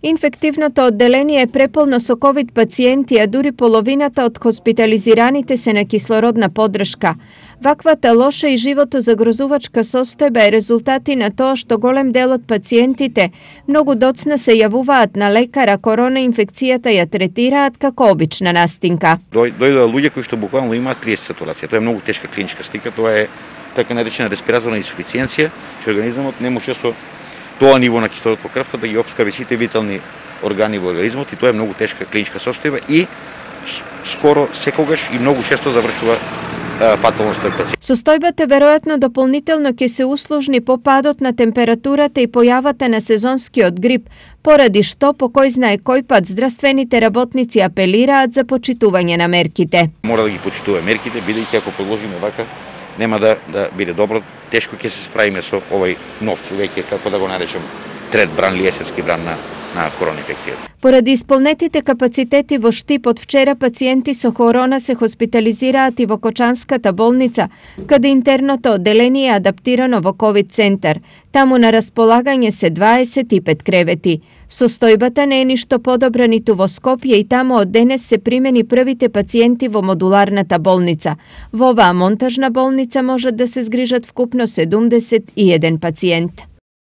Инфективното одделение е преполно со ковид пациенти, а дури половината од хоспитализираните се на кислородна подршка. Ваквата лоша и живото загрозувачка состојба е резултати на тоа што голем дел од пациентите многу доцна се јавуваат на лекар, а корона инфекцијата ја третираат како обична настинка. Дојдоа луѓе кои што буквално имаат 30 сатурација. Тоа е многу тешка клиничка слика, тоа е така наречена респираторна инсуфициенција, што организмот не може со тоа ниво на кислород во крвта да ги обскрби сите витални органи во организмот и тоа е многу тешка клиничка состојба и скоро секогаш и многу често завршува фатално след пациент. Состојбата веројатно дополнително ќе се усложни по падот на температурата и појавата на сезонскиот грип, поради што по кој знае кој пат здравствените работници апелираат за почитување на мерките. Мора да ги почитува мерките, бидејќи ако продолжиме вака, нема да биде добро. Тешко ќе се справиме со овој нов, веќе како да го наречам, трет бран или есенски бран на корона инфекцијата. Поради исполнетите капацитети во Штип од вчера пациенти со корона се хоспитализираат и во Кочанската болница, каде интерното одделение е адаптирано во ковид центар. Таму на располагање се 25 кревети. Состојбата не е ништо подобра ниту во Скопје и таму од денес се примени првите пациенти во модуларната болница. Во оваа монтажна болница можат да се згрижат вкупно 71 пациент.